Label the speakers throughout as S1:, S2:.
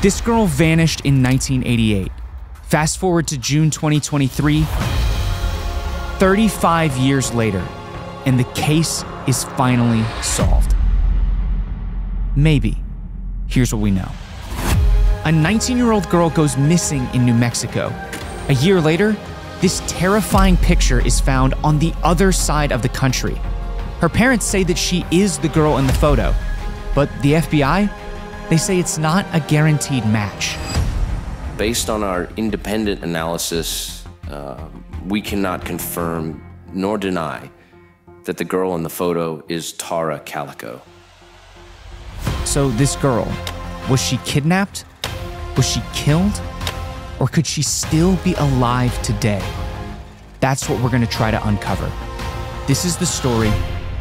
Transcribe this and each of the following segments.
S1: This girl vanished in 1988. Fast forward to June 2023, 35 years later, and the case is finally solved. Maybe. Here's what we know. A 19-year-old girl goes missing in New Mexico. A year later, this terrifying picture is found on the other side of the country. Her parents say that she is the girl in the photo, but the FBI, they say it's not a guaranteed match.
S2: Based on our independent analysis, we cannot confirm nor deny that the girl in the photo is Tara Calico.
S1: So this girl, was she kidnapped? Was she killed? Or could she still be alive today? That's what we're going to try to uncover. This is the story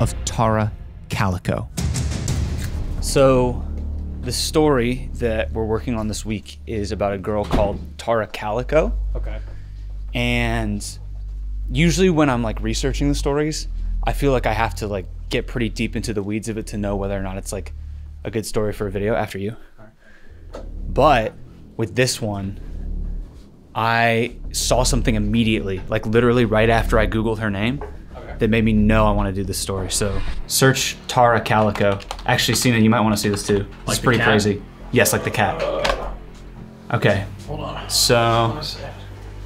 S1: of Tara Calico.
S3: So the story that we're working on this week is about a girl called Tara Calico.
S4: Okay.
S3: And usually when I'm like researching the stories, I feel like I have to like get pretty deep into the weeds of it to know whether or not it's like a good story for a video. After you.
S4: All right.
S3: But with this one, I saw something immediately, like literally right after I Googled her name, that made me know I want to do this story. So search Tara Calico. Actually, Cena, you might want to see this too. It's pretty crazy. Yes, like the cat. Okay.
S4: Hold on.
S3: So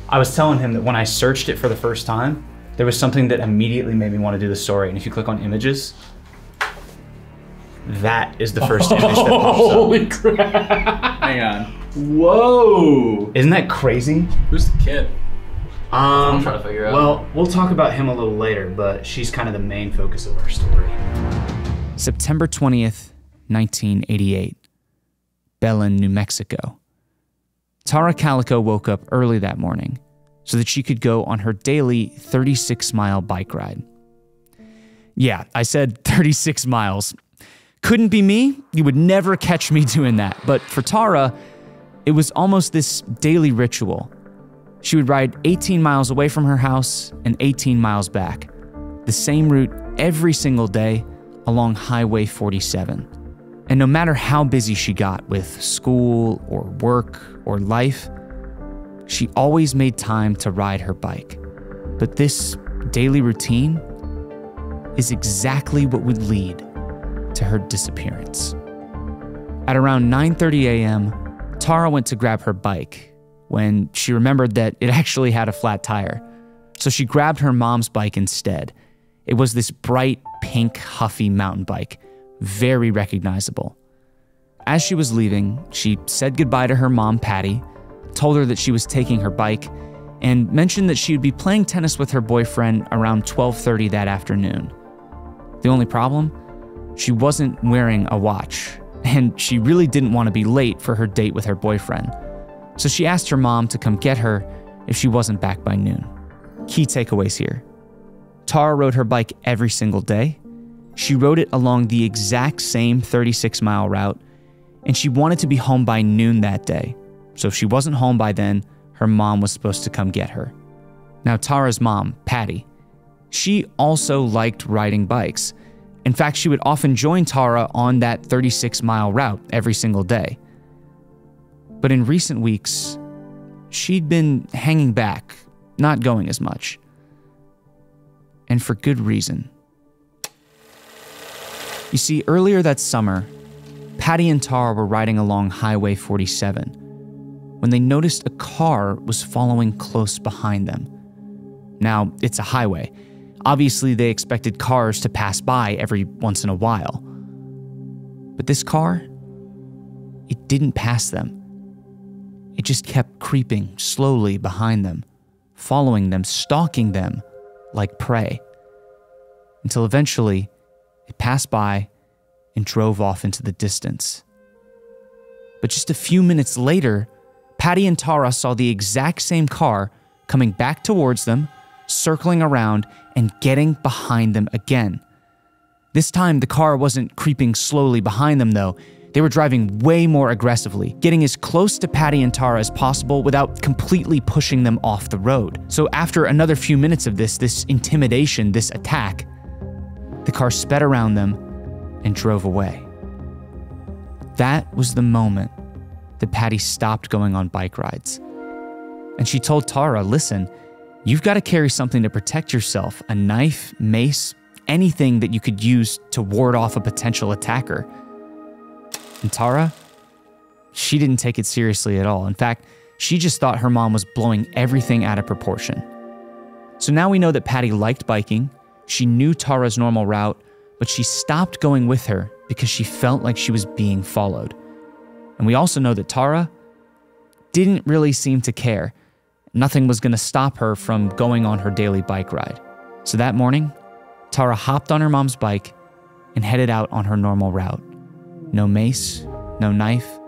S3: I was telling him that when I searched it for the first time, there was something that immediately made me want to do the story. And if you click on images, that is the first image that pops up.
S4: Holy crap.
S3: Hang on.
S4: Whoa.
S3: Isn't that crazy?
S4: Who's the kid? I'm trying to figure out.
S3: Well, we'll talk about him a little later, but she's kind of the main focus of our story.
S1: September 20th, 1988. Belen, New Mexico. Tara Calico woke up early that morning so that she could go on her daily 36-mile bike ride. Yeah, I said 36 miles. Couldn't be me. You would never catch me doing that. But for Tara, it was almost this daily ritual. She would ride 18 miles away from her house and 18 miles back, the same route every single day along Highway 47. And no matter how busy she got with school or work or life, she always made time to ride her bike. But this daily routine is exactly what would lead to her disappearance. At around 9:30 a.m., Tara went to grab her bike when she remembered that it actually had a flat tire. So she grabbed her mom's bike instead. It was this bright pink Huffy mountain bike, very recognizable. As she was leaving, she said goodbye to her mom, Patty, told her that she was taking her bike, and mentioned that she would be playing tennis with her boyfriend around 12:30 that afternoon. The only problem? She wasn't wearing a watch, and she really didn't want to be late for her date with her boyfriend. So she asked her mom to come get her if she wasn't back by noon. Key takeaways here. Tara rode her bike every single day. She rode it along the exact same 36-mile route, and she wanted to be home by noon that day. So if she wasn't home by then, her mom was supposed to come get her. Now, Tara's mom, Patty, she also liked riding bikes. In fact, she would often join Tara on that 36-mile route every single day. But in recent weeks, she'd been hanging back, not going as much. And for good reason. You see, earlier that summer, Patty and Tara were riding along Highway 47 when they noticed a car was following close behind them. Now, it's a highway. Obviously, they expected cars to pass by every once in a while. But this car, it didn't pass them. It just kept creeping slowly behind them, following them, stalking them like prey, until eventually it passed by and drove off into the distance. But just a few minutes later, Patty and Tara saw the exact same car coming back towards them, circling around and getting behind them again. This time, the car wasn't creeping slowly behind them, though. They were driving way more aggressively, getting as close to Patty and Tara as possible without completely pushing them off the road. So after another few minutes of this intimidation, this attack, the car sped around them and drove away. That was the moment that Patty stopped going on bike rides. And she told Tara, listen, you've got to carry something to protect yourself, a knife, mace, anything that you could use to ward off a potential attacker. And Tara, she didn't take it seriously at all. In fact, she just thought her mom was blowing everything out of proportion. So now we know that Patty liked biking. She knew Tara's normal route, but she stopped going with her because she felt like she was being followed. And we also know that Tara didn't really seem to care. Nothing was going to stop her from going on her daily bike ride. So that morning, Tara hopped on her mom's bike and headed out on her normal route. No mace, no knife,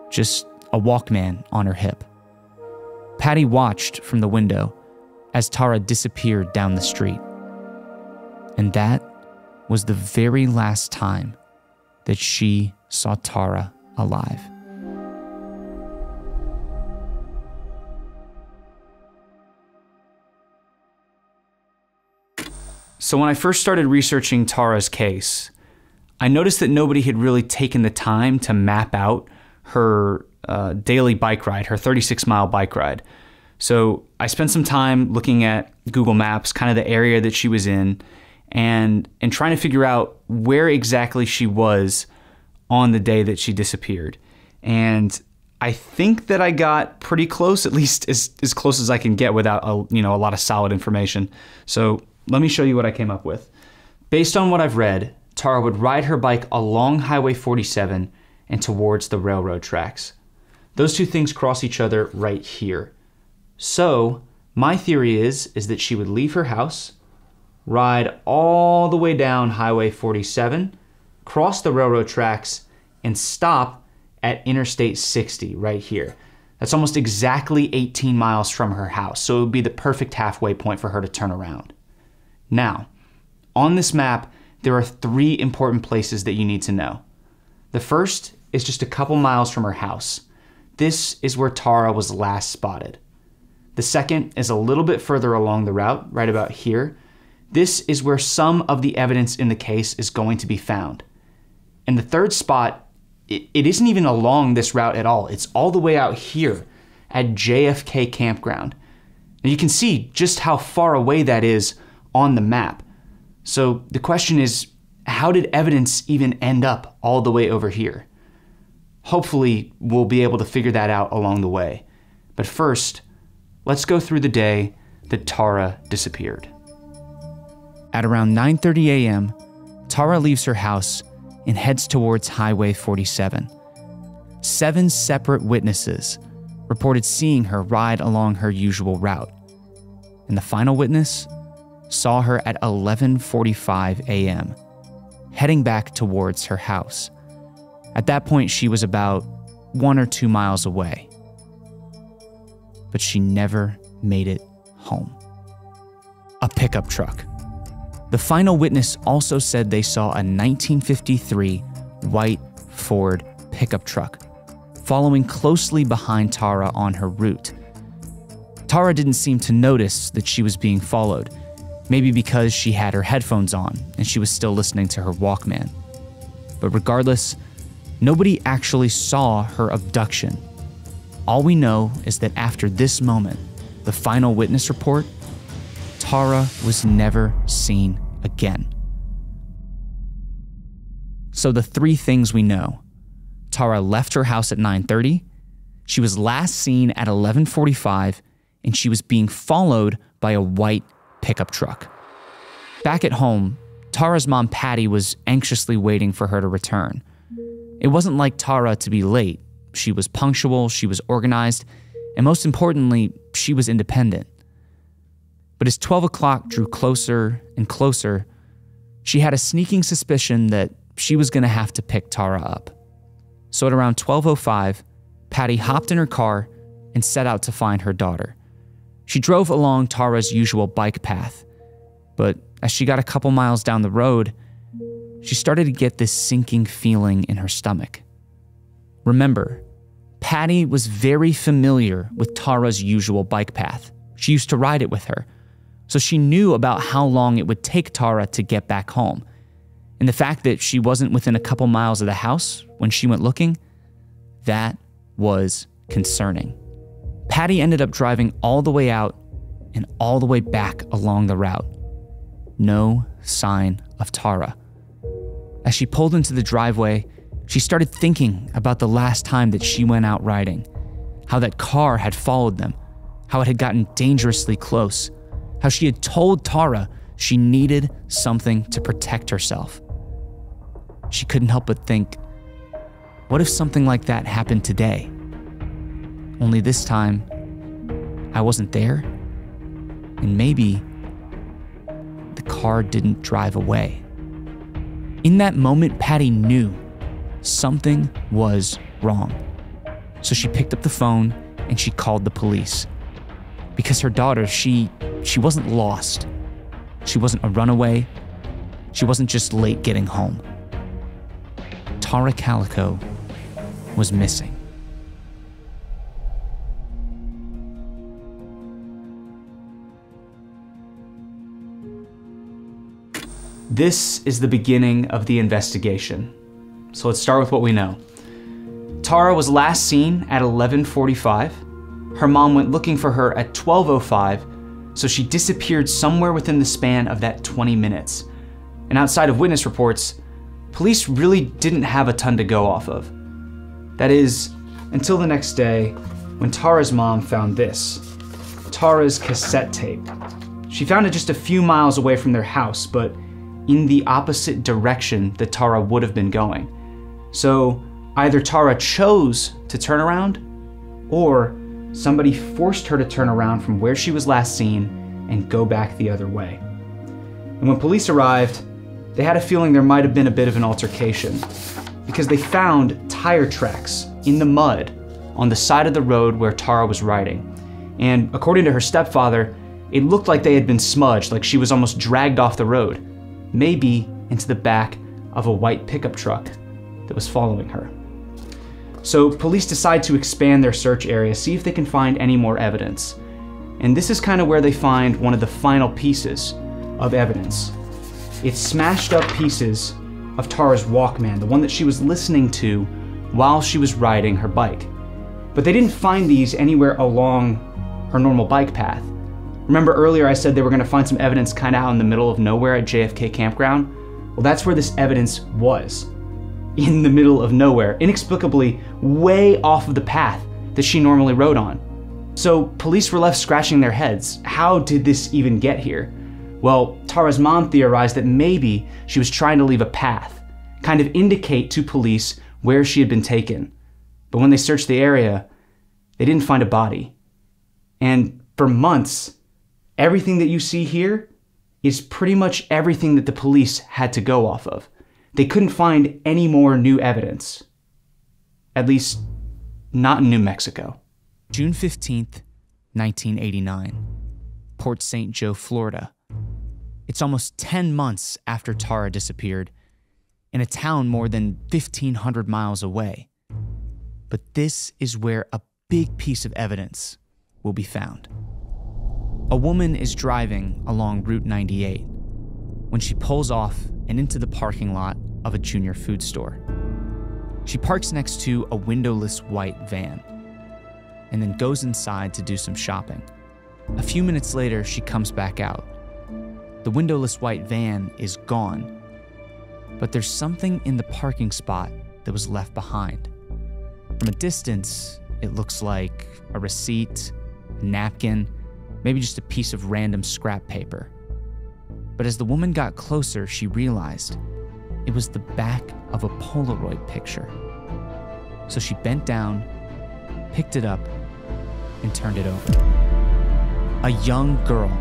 S1: just a Walkman on her hip. Patty watched from the window as Tara disappeared down the street. And that was the very last time that she saw Tara alive.
S3: So when I first started researching Tara's case, I noticed that nobody had really taken the time to map out her daily bike ride, her 36-mile bike ride. So I spent some time looking at Google Maps, kind of the area that she was in, and trying to figure out where exactly she was on the day that she disappeared. And I think that I got pretty close, at least as close as I can get without a lot of solid information. So let me show you what I came up with. Based on what I've read, Tara would ride her bike along Highway 47 and towards the railroad tracks. Those two things cross each other right here. So my theory is that she would leave her house, ride all the way down Highway 47, cross the railroad tracks, and stop at Interstate 60 right here. That's almost exactly 18 miles from her house, so it would be the perfect halfway point for her to turn around. Now, on this map, there are 3 important places that you need to know. The first is just a couple miles from her house. This is where Tara was last spotted. The second is a little bit further along the route, right about here. This is where some of the evidence in the case is going to be found. And the third spot, it isn't even along this route at all. It's all the way out here at JFK Campground. Now you can see just how far away that is on the map. So the question is, how did evidence even end up all the way over here? Hopefully, we'll be able to figure that out along the way. But first, let's go through the day that Tara disappeared.
S1: At around 9:30 a.m., Tara leaves her house and heads towards Highway 47. 7 separate witnesses reported seeing her ride along her usual route. And the final witness saw her at 11:45 a.m., heading back towards her house. At that point, she was about 1 or 2 miles away. But she never made it home. A pickup truck. The final witness also said they saw a 1953 white Ford pickup truck following closely behind Tara on her route. Tara didn't seem to notice that she was being followed, maybe because she had her headphones on and she was still listening to her Walkman. But regardless, nobody actually saw her abduction. All we know is that after this moment, the final witness report, Tara was never seen again. So the 3 things we know: Tara left her house at 9:30, she was last seen at 11:45, and she was being followed by a white pickup truck. Back at home, Tara's mom Patty was anxiously waiting for her to return. It wasn't like Tara to be late. She was punctual, she was organized, and most importantly, she was independent. But as 12 o'clock drew closer and closer, she had a sneaking suspicion that she was going to have to pick Tara up. So at around 12:05, Patty hopped in her car and set out to find her daughter. She drove along Tara's usual bike path, but as she got a couple miles down the road, she started to get this sinking feeling in her stomach. Remember, Patty was very familiar with Tara's usual bike path. She used to ride it with her, so she knew about how long it would take Tara to get back home. And the fact that she wasn't within a couple miles of the house when she went looking, that was concerning. Patty ended up driving all the way out and all the way back along the route. No sign of Tara. As she pulled into the driveway, she started thinking about the last time that she went out riding, how that car had followed them, how it had gotten dangerously close, how she had told Tara she needed something to protect herself. She couldn't help but think, what if something like that happened today? Only this time, I wasn't there, and maybe the car didn't drive away. In that moment, Patty knew something was wrong. So she picked up the phone and she called the police. Because her daughter, she wasn't lost. She wasn't a runaway. She wasn't just late getting home. Tara Calico was missing.
S3: This is the beginning of the investigation. So let's start with what we know. Tara was last seen at 11:45. Her mom went looking for her at 12:05, so she disappeared somewhere within the span of that 20 minutes. And outside of witness reports, police really didn't have a ton to go off of. That is, until the next day when Tara's mom found this, Tara's cassette tape. She found it just a few miles away from their house, but in the opposite direction that Tara would have been going. So either Tara chose to turn around, or somebody forced her to turn around from where she was last seen and go back the other way. And when police arrived, they had a feeling there might have been a bit of an altercation, because they found tire tracks in the mud on the side of the road where Tara was riding. And according to her stepfather, it looked like they had been smudged, like she was almost dragged off the road, maybe into the back of a white pickup truck that was following her. So police decide to expand their search area, see if they can find any more evidence. And this is kind of where they find one of the final pieces of evidence. It's smashed up pieces of Tara's Walkman, the one that she was listening to while she was riding her bike. But they didn't find these anywhere along her normal bike path. Remember earlier I said they were going to find some evidence kind of out in the middle of nowhere at JFK Campground? Well, that's where this evidence was. In the middle of nowhere, inexplicably way off of the path that she normally rode on. So police were left scratching their heads. How did this even get here? Well, Tara's mom theorized that maybe she was trying to leave a path, kind of indicate to police where she had been taken. But when they searched the area, they didn't find a body. And for months, everything that you see here is pretty much everything that the police had to go off of. They couldn't find any more new evidence. At least, not in New Mexico.
S1: June 15th, 1989, Port St. Joe, Florida. It's almost 10 months after Tara disappeared, in a town more than 1,500 miles away. But this is where a big piece of evidence will be found. A woman is driving along Route 98 when she pulls off and into the parking lot of a junior food store. She parks next to a windowless white van and then goes inside to do some shopping. A few minutes later, she comes back out. The windowless white van is gone, but there's something in the parking spot that was left behind. From a distance, it looks like a receipt, a napkin, maybe just a piece of random scrap paper. But as the woman got closer, she realized it was the back of a Polaroid picture. So she bent down, picked it up, and turned it over. A young girl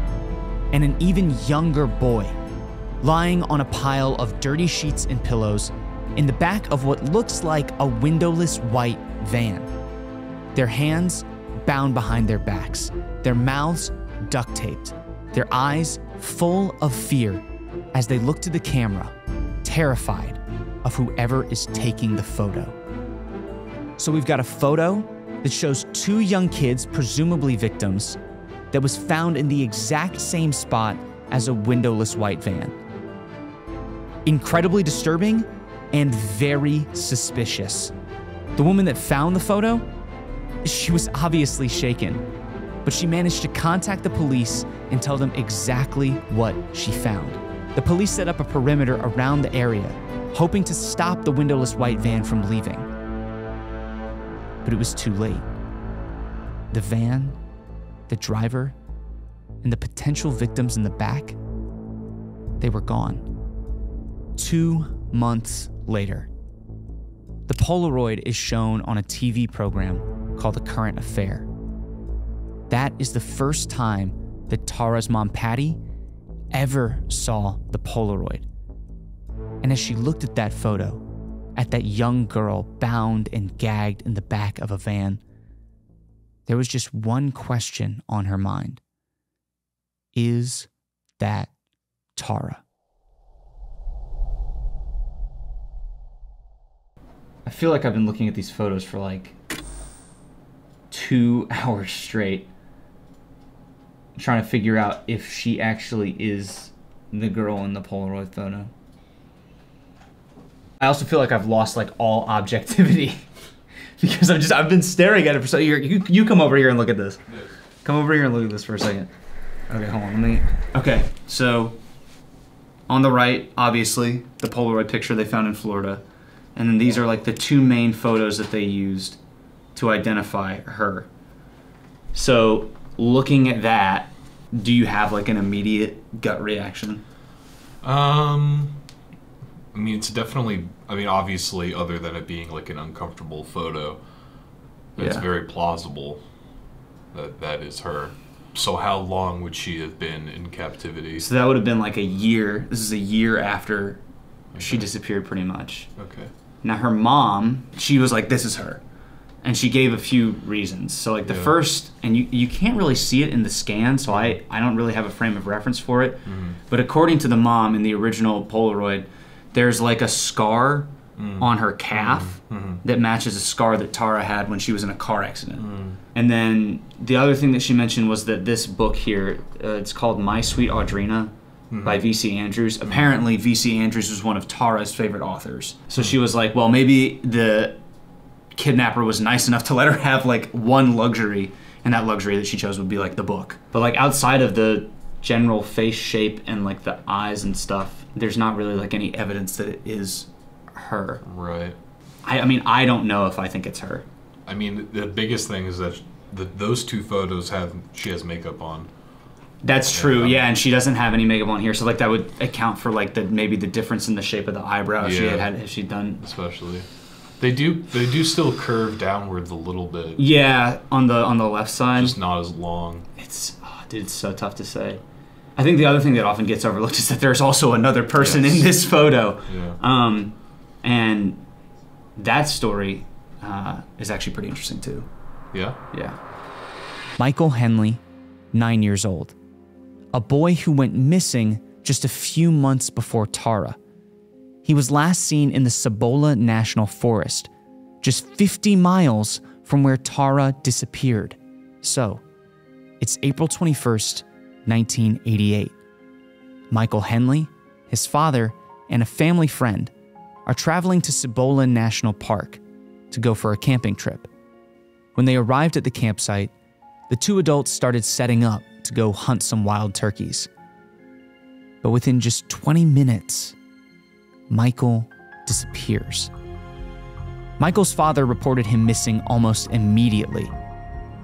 S1: and an even younger boy lying on a pile of dirty sheets and pillows in the back of what looks like a windowless white van. Their hands bound behind their backs, their mouths duct taped, their eyes full of fear as they look to the camera, terrified of whoever is taking the photo. So we've got a photo that shows two young kids, presumably victims, that was found in the exact same spot as a windowless white van. Incredibly disturbing and very suspicious. The woman that found the photo She was obviously shaken, but she managed to contact the police and tell them exactly what she found. The police set up a perimeter around the area, hoping to stop the windowless white van from leaving. But it was too late. The van, the driver, and the potential victims in the back, they were gone. 2 months later, the Polaroid is shown on a TV program called The Current Affair. That is the first time that Tara's mom, Patty, ever saw the Polaroid. And as she looked at that photo, at that young girl bound and gagged in the back of a van, there was just one question on her mind. Is that Tara? I feel like I've been looking at these photos for like 2 hours straight, trying to figure out if she actually is the girl in the Polaroid photo. I also feel like I've lost like all objectivity because I've been staring at it for so. You come over here and look at this. Come over here and look at this for a second. Okay, hold on. Okay, so on the right, obviously the Polaroid picture they found in Florida, and then these are like the 2 main photos that they used to identify her. So looking at that, do you have like an immediate gut reaction?
S5: I mean, it's definitely, obviously, other than it being like an uncomfortable photo, it's very plausible that that is her. So how long would she have been in captivity?
S1: So that would have been like a year. This is a year after she disappeared pretty much.
S5: Okay.
S1: Now her mom, she was like, this is her. And she gave a few reasons. So like the first, and you can't really see it in the scan, so I don't really have a frame of reference for it. Mm-hmm. But according to the mom in the original Polaroid, there's like a scar on her calf that matches a scar that Tara had when she was in a car accident. And then the other thing that she mentioned was that this book here, it's called My Sweet Audrina by V.C. Andrews. Apparently V.C. Andrews was one of Tara's favorite authors. So she was like, well, maybe the kidnapper was nice enough to let her have like one luxury, and that luxury that she chose would be like the book. But like outside of the general face shape and like the eyes and stuff, there's not really like any evidence that it is her.
S5: Right.
S1: I mean, I don't know if I think it's her.
S5: I mean, the biggest thing is that those 2 photos she has makeup on.
S1: That's true, yeah, and she doesn't have any makeup on here, so like that would account for like maybe the difference in the shape of the eyebrow she had she done.
S5: Especially. They do still curve downwards a little bit.
S1: Yeah, on the left side.
S5: Just not as long.
S1: Dude, it's so tough to say. I think the other thing that often gets overlooked is that there's also another person in this photo.
S5: Yeah.
S1: And that story is actually pretty interesting too.
S5: Yeah?
S1: Yeah. Michael Henley, 9 years old. A boy who went missing just a few months before Tara. He was last seen in the Cibola National Forest, just 50 miles from where Tara disappeared. So, it's April 21st, 1988. Michael Henley, his father, and a family friend are traveling to Cibola National Park to go for a camping trip. When they arrived at the campsite, the 2 adults started setting up to go hunt some wild turkeys. But within just 20 minutes, Michael disappears. Michael's father reported him missing almost immediately,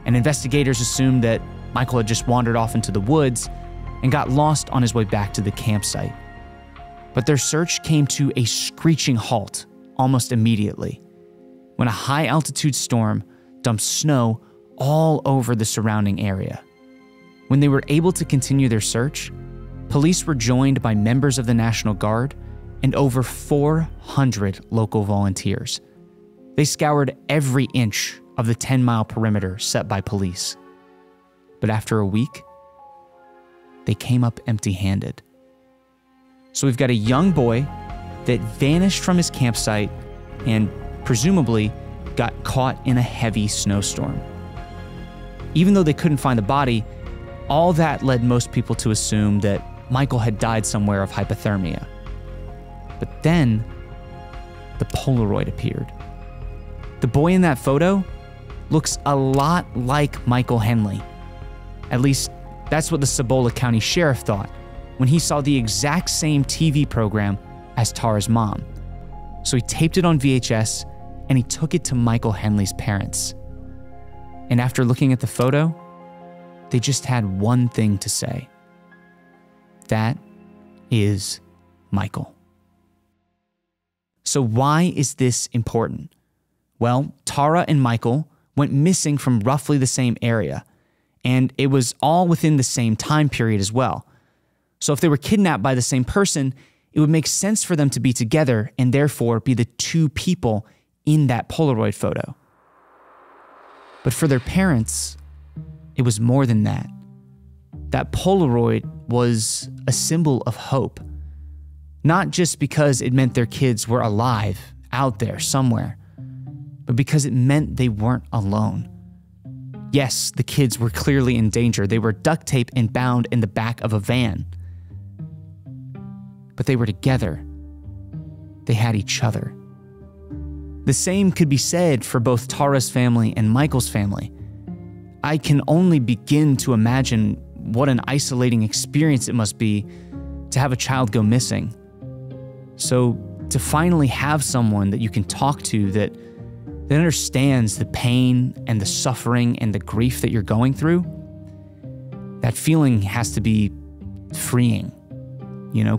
S1: and investigators assumed that Michael had just wandered off into the woods and got lost on his way back to the campsite. But their search came to a screeching halt almost immediately when a high-altitude storm dumped snow all over the surrounding area. When they were able to continue their search, police were joined by members of the National Guard and over 400 local volunteers. They scoured every inch of the 10-mile perimeter set by police. But after a week, they came up empty-handed. So we've got a young boy that vanished from his campsite and presumably got caught in a heavy snowstorm. Even though they couldn't find the body, all that led most people to assume that Michael had died somewhere of hypothermia. But then, the Polaroid appeared. The boy in that photo, looks a lot like Michael Henley. At least, that's what the Cibola County Sheriff thought when he saw the exact same TV program as Tara's mom. So he taped it on VHS and he took it to Michael Henley's parents. And after looking at the photo, they just had one thing to say. That is Michael. So why is this important? Well, Tara and Michael went missing from roughly the same area, and it was all within the same time period as well. So if they were kidnapped by the same person, it would make sense for them to be together and therefore be the two people in that Polaroid photo. But for their parents, it was more than that. That Polaroid was a symbol of hope. Not just because it meant their kids were alive, out there somewhere, but because it meant they weren't alone. Yes, the kids were clearly in danger. They were duct taped and bound in the back of a van. But they were together. They had each other. The same could be said for both Tara's family and Michael's family. I can only begin to imagine what an isolating experience it must be to have a child go missing. So to finally have someone that you can talk to that understands the pain and the suffering and the grief that you're going through, that feeling has to be freeing,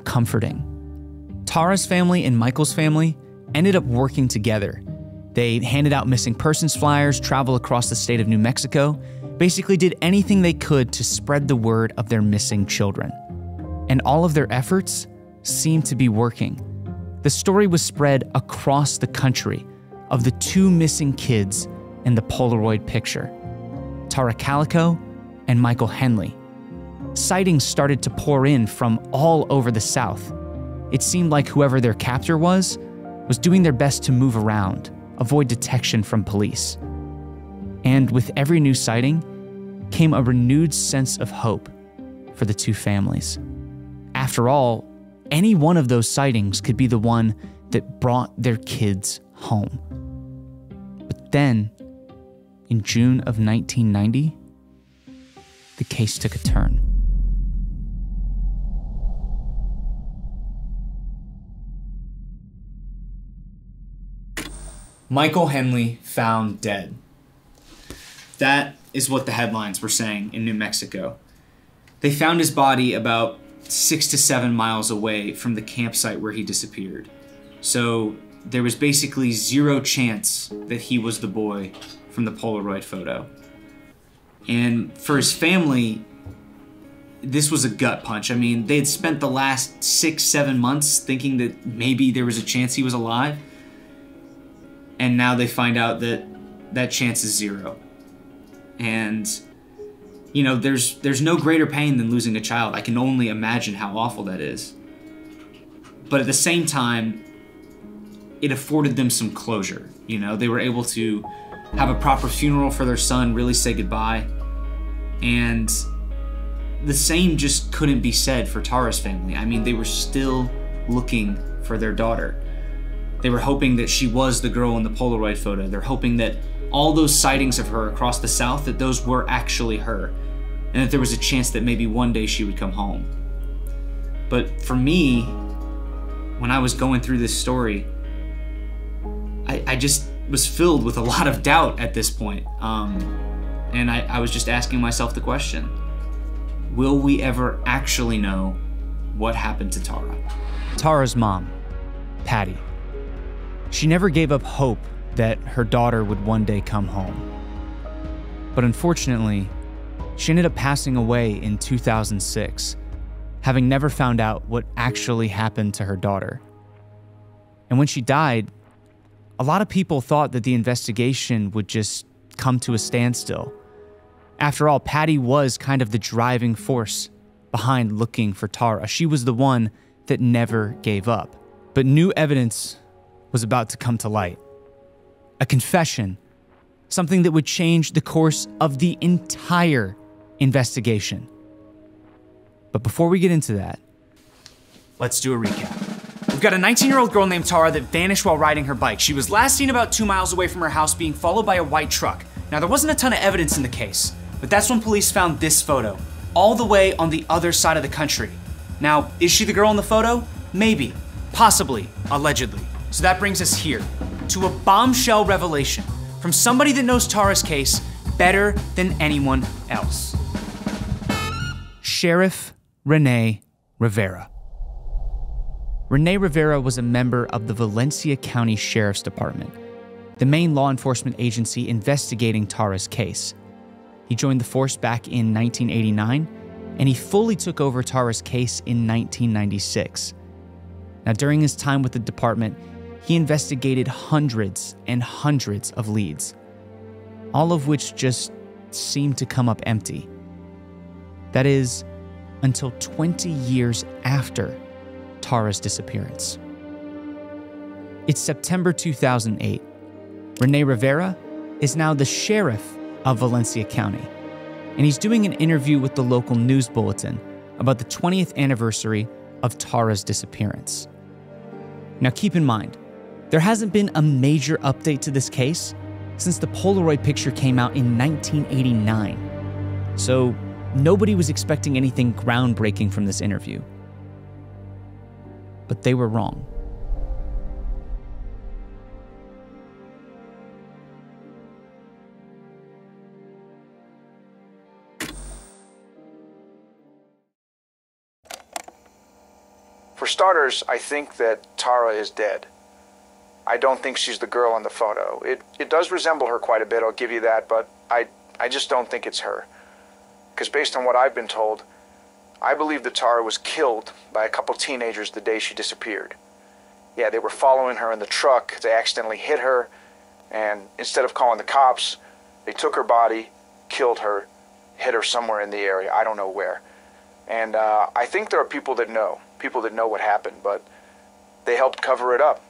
S1: comforting. Tara's family and Michael's family ended up working together. They handed out missing persons flyers, traveled across the state of New Mexico, basically did anything they could to spread the word of their missing children. And all of their efforts seemed to be working. The story was spread across the country of the two missing kids in the Polaroid picture, Tara Calico and Michael Henley. Sightings started to pour in from all over the South. It seemed like whoever their captor was doing their best to move around, avoid detection from police. And with every new sighting came a renewed sense of hope for the two families. After all, any one of those sightings could be the one that brought their kids home. But then, in June of 1990, the case took a turn. Michael Henley found dead. That is what the headlines were saying in New Mexico. They found his body about 6 to 7 miles away from the campsite where he disappeared. So there was basically zero chance that he was the boy from the Polaroid photo. And for his family, this was a gut punch. I mean, they had spent the last 6-7 months thinking that maybe there was a chance he was alive. And now they find out that that chance is zero. And, there's no greater pain than losing a child. I can only imagine how awful that is. But at the same time, it afforded them some closure. They were able to have a proper funeral for their son, really say goodbye. And the same just couldn't be said for Tara's family. I mean, they were still looking for their daughter. They were hoping that she was the girl in the Polaroid photo. They're hoping that all those sightings of her across the South, that those were actually her, and that there was a chance that maybe one day she would come home. But for me, when I was going through this story, I just was filled with a lot of doubt at this point. And I was just asking myself the question, will we ever actually know what happened to Tara? Tara's mom, Patty. She never gave up hope that her daughter would one day come home. But unfortunately, she ended up passing away in 2006, having never found out what actually happened to her daughter. And when she died, a lot of people thought that the investigation would just come to a standstill. After all, Patty was kind of the driving force behind looking for Tara. She was the one that never gave up. But new evidence was about to come to light. A confession, something that would change the course of the entire investigation. But before we get into that, let's do a recap. We've got a 19-year-old girl named Tara that vanished while riding her bike. She was last seen about 2 miles away from her house being followed by a white truck.
S3: Now, there wasn't a ton of evidence in the case, but that's when police found this photo, all the way on the other side of the country. Now, is she the girl in the photo? Maybe, possibly, allegedly. So that brings us here, to a bombshell revelation from somebody that knows Tara's case better than anyone else.
S1: Sheriff Renee Rivera. Renee Rivera was a member of the Valencia County Sheriff's Department, the main law enforcement agency investigating Tara's case. He joined the force back in 1989, and he fully took over Tara's case in 1996. Now, during his time with the department, he investigated hundreds and hundreds of leads, all of which just seemed to come up empty. That is, until 20 years after Tara's disappearance. It's September 2008. Renee Rivera is now the sheriff of Valencia County, and he's doing an interview with the local news bulletin about the 20th anniversary of Tara's disappearance. Now keep in mind, there hasn't been a major update to this case since the Polaroid picture came out in 1989, so nobody was expecting anything groundbreaking from this interview. But they were wrong.
S6: For starters, I think that Tara is dead. I don't think she's the girl in the photo. It does resemble her quite a bit, I'll give you that, but I just don't think it's her. Because based on what I've been told, I believe that Tara was killed by a couple teenagers the day she disappeared. Yeah, they were following her in the truck, they accidentally hit her, and instead of calling the cops, they took her body, killed her, hit her somewhere in the area, I don't know where. And I think there are people that know what happened, but they helped cover it up.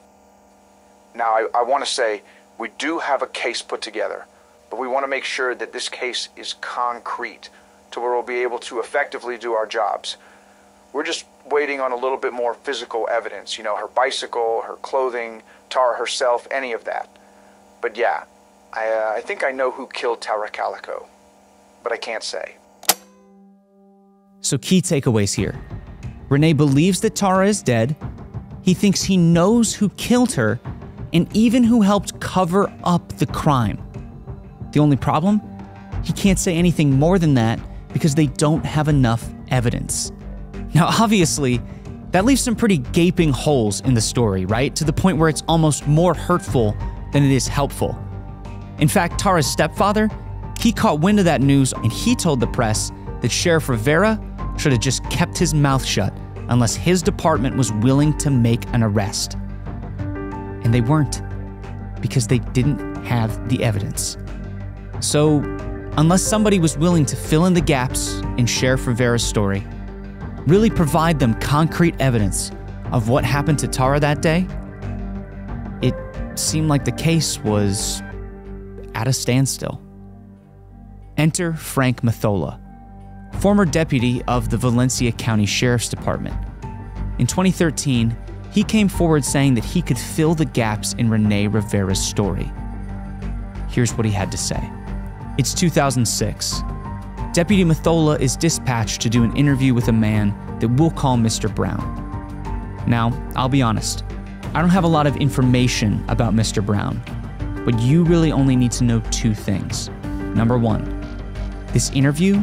S6: Now, I want to say, we do have a case put together, but we want to make sure that this case is concrete to where we'll be able to effectively do our jobs. We're just waiting on a little bit more physical evidence, you know, her bicycle, her clothing, Tara herself, any of that. But yeah, I think I know who killed Tara Calico, but I can't say.
S1: So key takeaways here. Renee believes that Tara is dead. He thinks he knows who killed her and even who helped cover up the crime. The only problem? He can't say anything more than that because they don't have enough evidence. Now, obviously, that leaves some pretty gaping holes in the story, right? To the point where it's almost more hurtful than it is helpful. In fact, Tara's stepfather, he caught wind of that news and he told the press that Sheriff Rivera should have just kept his mouth shut unless his department was willing to make an arrest. And they weren't, because they didn't have the evidence. So, unless somebody was willing to fill in the gaps in Sheriff Rivera's story, really provide them concrete evidence of what happened to Tara that day, it seemed like the case was at a standstill. Enter Frank Mathola, former deputy of the Valencia County Sheriff's Department. In 2013, he came forward saying that he could fill the gaps in Renee Rivera's story. Here's what he had to say. It's 2006. Deputy Mathola is dispatched to do an interview with a man that we'll call Mr. Brown. Now, I'll be honest, I don't have a lot of information about Mr. Brown, but you really only need to know two things. Number one, this interview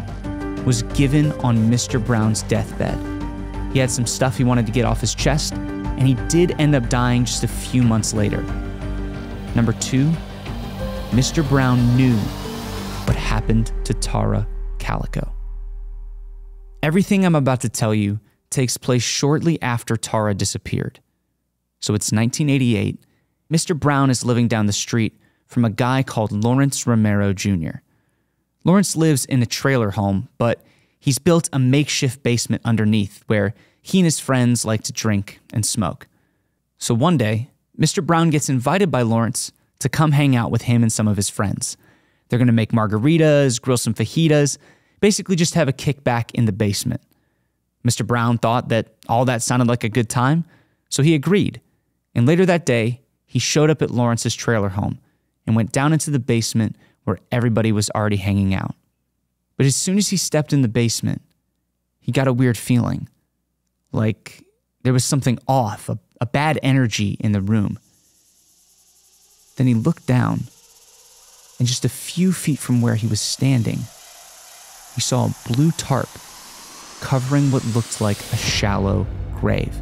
S1: was given on Mr. Brown's deathbed. He had some stuff he wanted to get off his chest, and he did end up dying just a few months later. Number two, Mr. Brown knew what happened to Tara Calico. Everything I'm about to tell you takes place shortly after Tara disappeared. So it's 1988. Mr. Brown is living down the street from a guy called Lawrence Romero Jr. Lawrence lives in a trailer home, but he's built a makeshift basement underneath where he and his friends like to drink and smoke. So one day, Mr. Brown gets invited by Lawrence to come hang out with him and some of his friends. They're going to make margaritas, grill some fajitas, basically just have a kickback in the basement. Mr. Brown thought that all that sounded like a good time, so he agreed. And later that day, he showed up at Lawrence's trailer home and went down into the basement where everybody was already hanging out. But as soon as he stepped in the basement, he got a weird feeling, like there was something off, a bad energy in the room. Then he looked down, and just a few feet from where he was standing, he saw a blue tarp covering what looked like a shallow grave.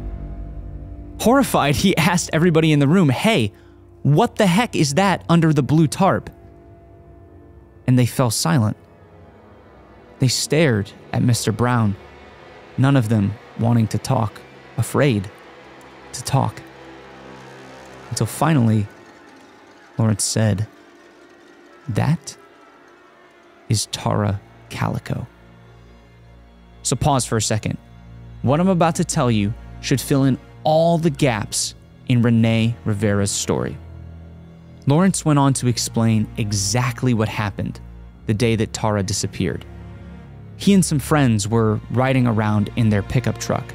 S1: Horrified, he asked everybody in the room, "Hey, what the heck is that under the blue tarp?" And they fell silent. They stared at Mr. Brown, none of them wanting to talk, afraid to talk. Until finally, Lawrence said, "That is Tara Calico." So pause for a second. What I'm about to tell you should fill in all the gaps in Renee Rivera's story. Lawrence went on to explain exactly what happened the day that Tara disappeared. He and some friends were riding around in their pickup truck,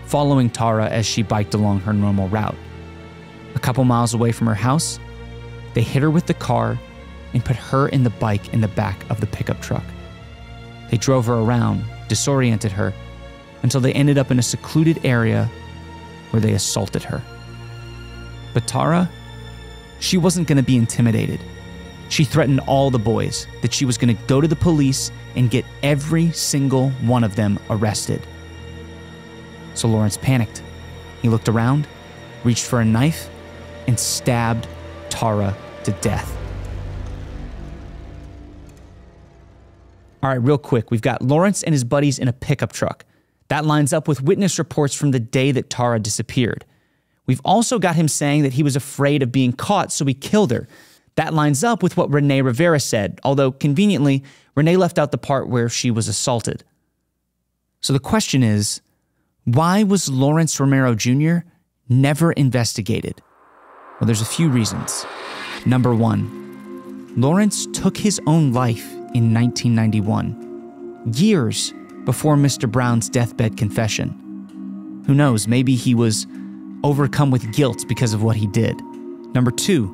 S1: following Tara as she biked along her normal route. A couple miles away from her house, they hit her with the car and put her and the bike in the back of the pickup truck. They drove her around, disoriented her, until they ended up in a secluded area where they assaulted her. But Tara, she wasn't going to be intimidated. She threatened all the boys that she was going to go to the police and get every single one of them arrested. So Lawrence panicked. He looked around, reached for a knife, and stabbed Tara to death. All right, real quick, we've got Lawrence and his buddies in a pickup truck. That lines up with witness reports from the day that Tara disappeared. We've also got him saying that he was afraid of being caught, so he killed her. That lines up with what Renee Rivera said, although conveniently, Renee left out the part where she was assaulted. So the question is, why was Lawrence Romero Jr. never investigated? Well, there's a few reasons. Number one, Lawrence took his own life in 1991, years before Mr. Brown's deathbed confession. Who knows, maybe he was overcome with guilt because of what he did. Number two,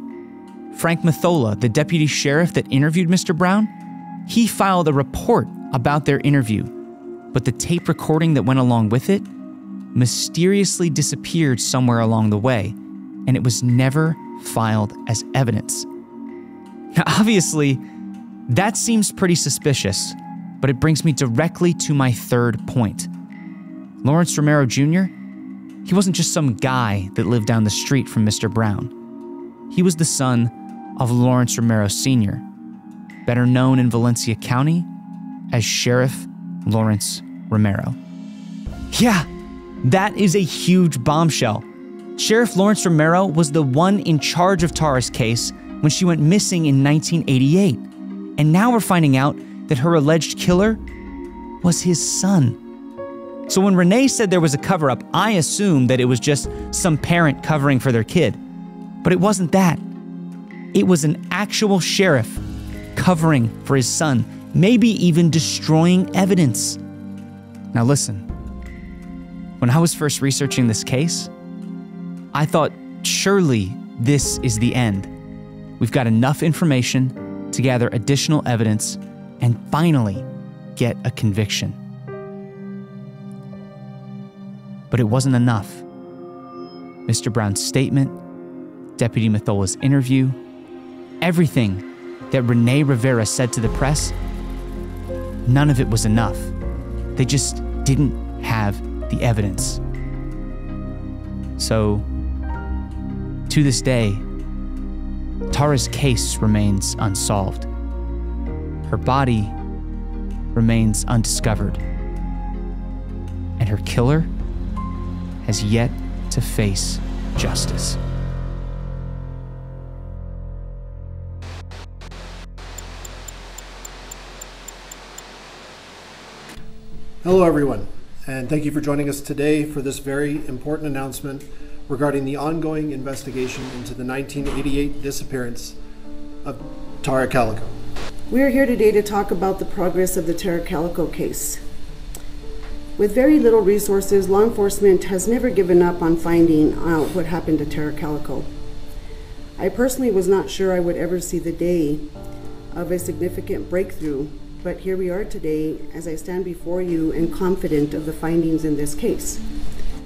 S1: Frank Mathola, the deputy sheriff that interviewed Mr. Brown, he filed a report about their interview, but the tape recording that went along with it mysteriously disappeared somewhere along the way, and it was never filed as evidence. Now, obviously, that seems pretty suspicious, but it brings me directly to my third point. Lawrence Romero Jr., he wasn't just some guy that lived down the street from Mr. Brown. He was the son of Lawrence Romero Sr., better known in Valencia County as Sheriff Lawrence Romero. Yeah, that is a huge bombshell. Sheriff Lawrence Romero was the one in charge of Tara's case when she went missing in 1988. And now we're finding out that her alleged killer was his son. So when Renee said there was a cover-up, I assumed that it was just some parent covering for their kid. But it wasn't that. It was an actual sheriff covering for his son, maybe even destroying evidence. Now listen, when I was first researching this case, I thought surely this is the end. We've got enough information to gather additional evidence and finally get a conviction. But it wasn't enough. Mr. Brown's statement, Deputy Mathola's interview, everything that Renee Rivera said to the press, none of it was enough. They just didn't have the evidence. So, to this day, Tara's case remains unsolved. Her body remains undiscovered. And her killer has yet to face justice.
S7: Hello everyone, and thank you for joining us today for this very important announcement regarding the ongoing investigation into the 1988 disappearance of Tara Calico.
S8: We are here today to talk about the progress of the Tara Calico case. With very little resources, law enforcement has never given up on finding out what happened to Tara Calico. I personally was not sure I would ever see the day of a significant breakthrough, but here we are today as I stand before you and confident of the findings in this case.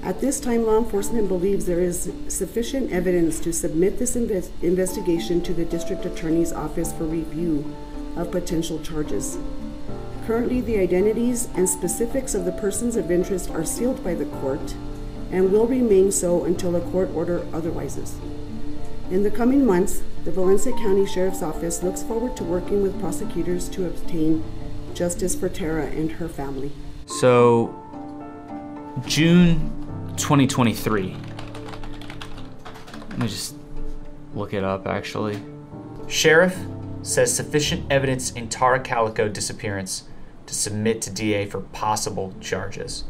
S8: At this time, law enforcement believes there is sufficient evidence to submit this investigation to the District Attorney's Office for review of potential charges. Currently, the identities and specifics of the persons of interest are sealed by the court and will remain so until a court order otherwises. In the coming months, the Valencia County Sheriff's Office looks forward to working with prosecutors to obtain justice for Tara and her family.
S1: So, June 2023. Let me just look it up, actually. Sheriff says sufficient evidence in Tara Calico disappearance to submit to DA for possible charges.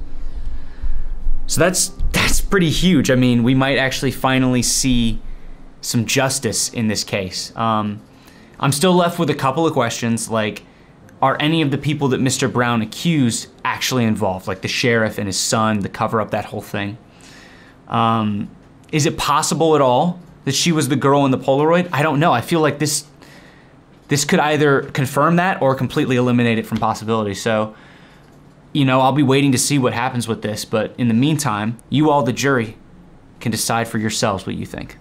S1: So that's pretty huge. I mean, we might actually finally see some justice in this case. I'm still left with a couple of questions, like, are any of the people that Mr. Brown accused actually involved, like the sheriff and his son, the cover up, that whole thing? Is it possible at all that she was the girl in the Polaroid? I don't know. I feel like this could either confirm that or completely eliminate it from possibility. So, you know, I'll be waiting to see what happens with this, but in the meantime, you all, the jury, can decide for yourselves what you think.